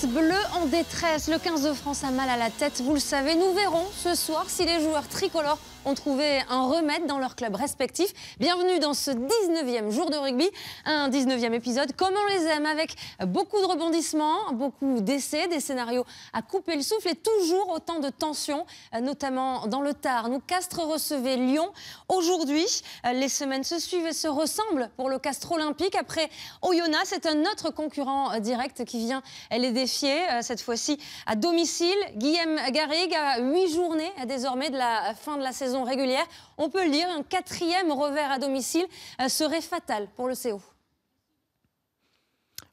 Bleu en détresse, le 15 de France a mal à la tête, vous le savez. Nous verrons ce soir si les joueurs tricolores ont trouvé un remède dans leur club respectif. Bienvenue dans ce 19e jour de rugby, un 19e épisode comme on les aime, avec beaucoup de rebondissements, beaucoup d'essais, des scénarios à couper le souffle et toujours autant de tensions, notamment dans le Tarn où Castres recevait Lyon. Aujourd'hui, les semaines se suivent et se ressemblent pour le Castres olympique. Après Oyonnax, c'est un autre concurrent direct qui vient les défier, cette fois-ci à domicile. Guillaume Garrigue a 8 journées désormais de la fin de la saison régulière. On peut le dire, un 4e revers à domicile serait fatal pour le CO.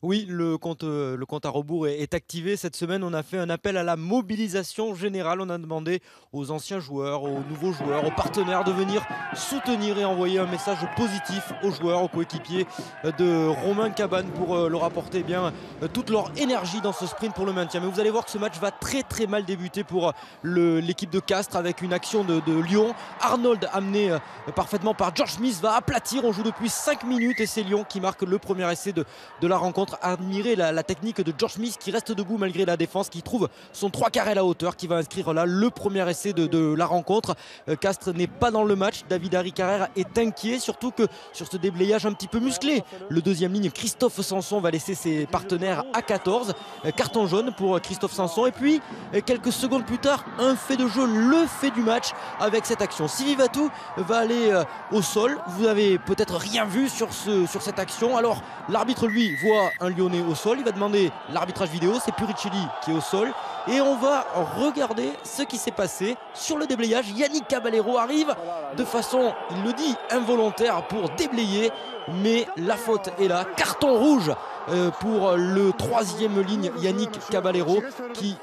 Oui, le compte à rebours est activé. Cette semaine, on a fait un appel à la mobilisation générale. On a demandé aux anciens joueurs, aux nouveaux joueurs, aux partenaires de venir soutenir et envoyer un message positif aux joueurs, aux coéquipiers de Romain Cabane pour leur apporter toute leur énergie dans ce sprint pour le maintien. Mais vous allez voir que ce match va très mal débuter pour l'équipe de Castres avec une action de Lyon. Arnold, amené parfaitement par George Smith, va aplatir. On joue depuis 5 minutes et c'est Lyon qui marque le premier essai de la rencontre. Admirer la technique de George Smith qui reste debout malgré la défense, qui trouve son 3 quarts à la hauteur, qui va inscrire là le premier essai de la rencontre. Castres n'est pas dans le match. David Harry Carrère est inquiet, surtout que sur ce déblayage un petit peu musclé, le deuxième ligne Christophe Sanson va laisser ses partenaires à 14. Carton jaune pour Christophe Sanson. Et puis quelques secondes plus tard, un fait de jeu, le fait du match avec cette action. Sylvie Vatou va aller au sol. Vous n'avez peut-être rien vu sur cette action. Alors l'arbitre lui voit un Lyonnais au sol, il va demander l'arbitrage vidéo, c'est Puricelli qui est au sol et on va regarder ce qui s'est passé sur le déblayage. Yannick Caballero arrive de façon, il le dit, involontaire pour déblayer, mais la faute est là. Carton rouge pour le 3e ligne Yannick Caballero qui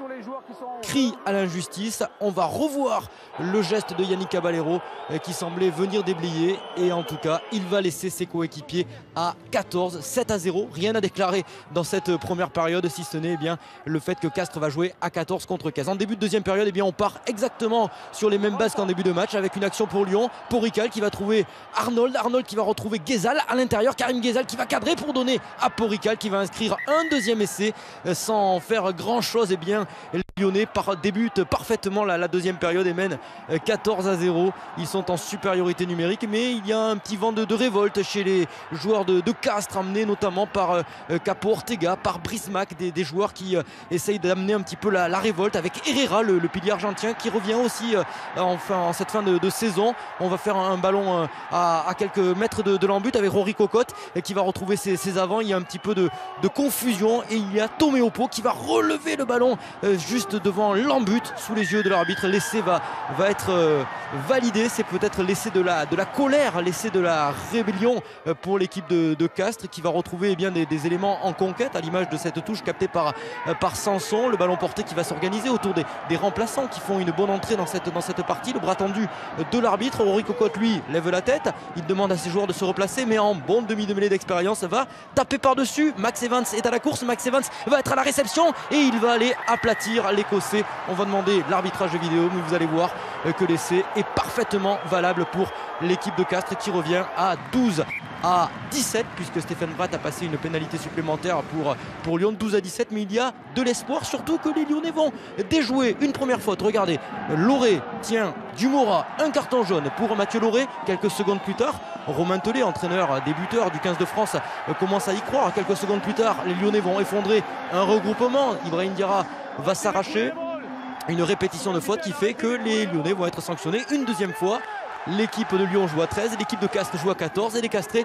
crie à l'injustice. On va revoir le geste de Yannick Caballero qui semblait venir déblayer et en tout cas il va laisser ses coéquipiers à 14, 7-0. Rien à déclarer dans cette première période si ce n'est le fait que Castres va jouer à 14 contre 15. En début de deuxième période, on part exactement sur les mêmes bases qu'en début de match avec une action pour Lyon. Porical qui va trouver Arnold qui va retrouver Ghezal à l'intérieur. Karim Ghezal qui va cadrer pour donner à Porical qui va inscrire un deuxième essai sans faire grand chose. Les Lyonnais débutent parfaitement la deuxième période et mènent 14-0. Ils sont en supériorité numérique, mais il y a un petit vent de révolte chez les joueurs de Castres, amenés notamment par Capo Ortega, par Brice Mac, des joueurs qui essayent d'amener un petit peu la révolte avec Herrera, le pilier argentin, qui revient aussi en cette fin de saison. On va faire un ballon à quelques mètres de l'embut avec Rory Cocotte qui va retrouver ses avants. Il y a un petit peu de confusion et il y a Toméopo qui va relever le ballon juste devant l'embut sous les yeux de l'arbitre. L'essai va être validé. C'est peut-être l'essai de la colère, l'essai de la rébellion pour l'équipe de Castres qui va retrouver des éléments en conquête à l'image de cette touche captée par Sanson. Le ballon porté qui va s'organiser autour des remplaçants qui font une bonne entrée dans cette partie. Le bras tendu de l'arbitre. Rory Cocotte lui lève la tête. Il demande à ses joueurs de se replacer, mais en bon demi de mêlée d'expérience va taper par-dessus. Max Evans est à la course. Max Evans va être à la réception et il va aller aplatir l'Écossais. On va demander l'arbitrage vidéo, mais vous allez voir que l'essai est parfaitement valable pour l'équipe de Castres qui revient à 12-17 puisque Stéphane Bratt a passé une pénalité supplémentaire pour Lyon. 12-17, mais il y a de l'espoir, surtout que les Lyonnais vont déjouer une première faute. Regardez, Lauré tient Dumora, un carton jaune pour Mathieu Lauré. Quelques secondes plus tard, Romain Tellet, entraîneur débuteur du 15 de France, commence à y croire. Quelques secondes plus tard, les Lyonnais vont effondrer un regroupement. Ibrahim Diarra va s'arracher. Une répétition de faute qui fait que les Lyonnais vont être sanctionnés une deuxième fois. L'équipe de Lyon joue à 13, l'équipe de Castres joue à 14 et les Castrés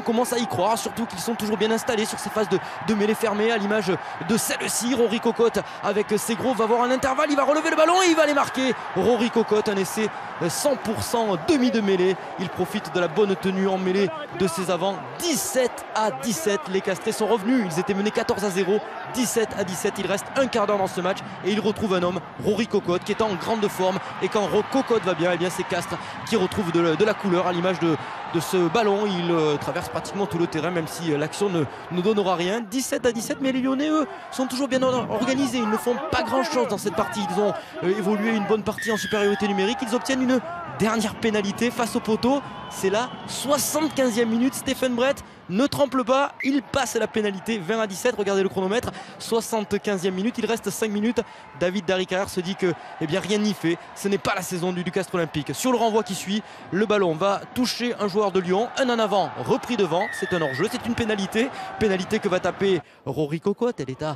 commencent à y croire, surtout qu'ils sont toujours bien installés sur ces phases de mêlée fermée à l'image de celle-ci. Rory Cocotte avec ses gros va avoir un intervalle, il va relever le ballon et il va les marquer. Rory Cocotte, un essai 100% demi de mêlée, il profite de la bonne tenue en mêlée de ses avants. 17-17, les Castrés sont revenus, ils étaient menés 14-0, 17-17, il reste un quart d'heure dans ce match et il retrouve un homme, Rory Cocotte, qui est en grande forme, et quand Cocotte va bien, c'est Castres qui retrouve de la couleur à l'image de ce ballon. Il traverse pratiquement tout le terrain, même si l'action ne donnera rien. 17-17, mais les Lyonnais, eux, sont toujours bien organisés. Ils ne font pas grand-chose dans cette partie. Ils ont évolué une bonne partie en supériorité numérique. Ils obtiennent une dernière pénalité face au poteau. C'est la 75e minute. Stéphane Brett ne tremble pas, il passe la pénalité 20-17. Regardez le chronomètre, 75e minute, il reste 5 minutes. David Darricaire se dit que rien n'y fait. Ce n'est pas la saison du Castres Olympique. Sur le renvoi qui suit, le ballon va toucher un joueur de Lyon. Un en avant, repris devant. C'est un hors-jeu, c'est une pénalité. Pénalité que va taper Rory Cocotte. Elle est à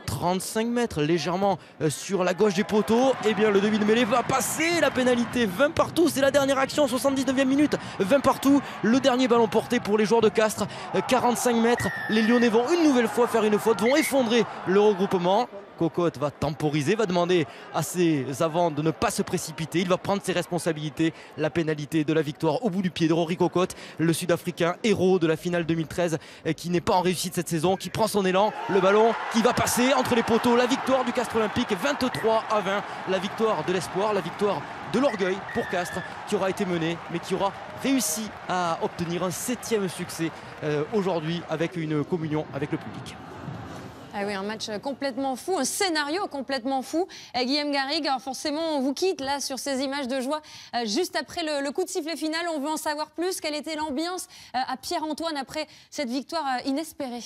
35 mètres, légèrement sur la gauche des poteaux. Le demi de mêlée va passer la pénalité. 20 partout, c'est la dernière action, 79e minute. 20 partout, le dernier ballon porté pour les joueurs de Castres. 45 mètres, les Lyonnais vont une nouvelle fois faire une faute, vont effondrer le regroupement. Cocotte va temporiser, va demander à ses avants de ne pas se précipiter. Il va prendre ses responsabilités. La pénalité de la victoire au bout du pied de Rory Cocotte, le Sud-Africain héros de la finale 2013, qui n'est pas en réussite cette saison, qui prend son élan. Le ballon qui va passer entre les poteaux. La victoire du Castres Olympique, 23-20. La victoire de l'espoir, la victoire de l'orgueil pour Castres, qui aura été mené, mais qui aura réussi à obtenir un 7e succès aujourd'hui avec une communion avec le public. Ah oui, un match complètement fou, un scénario complètement fou. Guillaume Garrigue, alors forcément, on vous quitte là sur ces images de joie juste après le coup de sifflet final. On veut en savoir plus. Quelle était l'ambiance à Pierre-Antoine après cette victoire inespérée?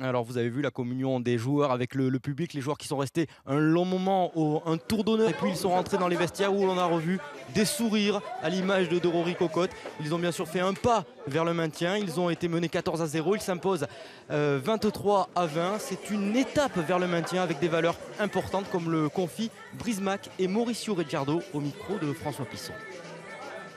Alors vous avez vu la communion des joueurs avec le public, les joueurs qui sont restés un long moment un tour d'honneur, et puis ils sont rentrés dans les vestiaires où l'on a revu des sourires à l'image de Rory Cocotte. Ils ont bien sûr fait un pas vers le maintien, ils ont été menés 14-0, ils s'imposent 23-20. C'est une étape vers le maintien avec des valeurs importantes comme le confient Brismac et Mauricio Reggiardo au micro de François Pisson.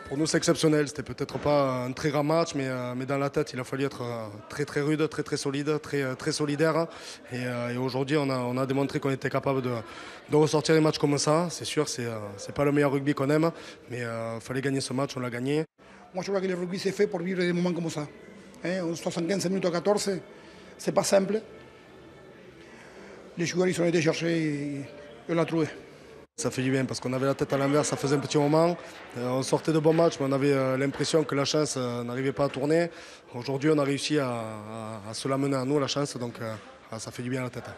Pour nous, c'est exceptionnel. C'était peut-être pas un très grand match, mais dans la tête, il a fallu être très très rude, très très solide, très solidaire. Et aujourd'hui, on a démontré qu'on était capable de ressortir des matchs comme ça. C'est sûr, c'est pas le meilleur rugby qu'on aime, mais il fallait gagner ce match, on l'a gagné. Moi, je crois que le rugby c'est fait pour vivre des moments comme ça. 75 minutes à 14, c'est pas simple. Les joueurs, ils sont allés chercher et on l'a trouvé. Ça fait du bien parce qu'on avait la tête à l'envers, ça faisait un petit moment. On sortait de bons matchs, mais on avait l'impression que la chance n'arrivait pas à tourner. Aujourd'hui, on a réussi à se l'amener à nous, la chance, donc ça fait du bien à la tête.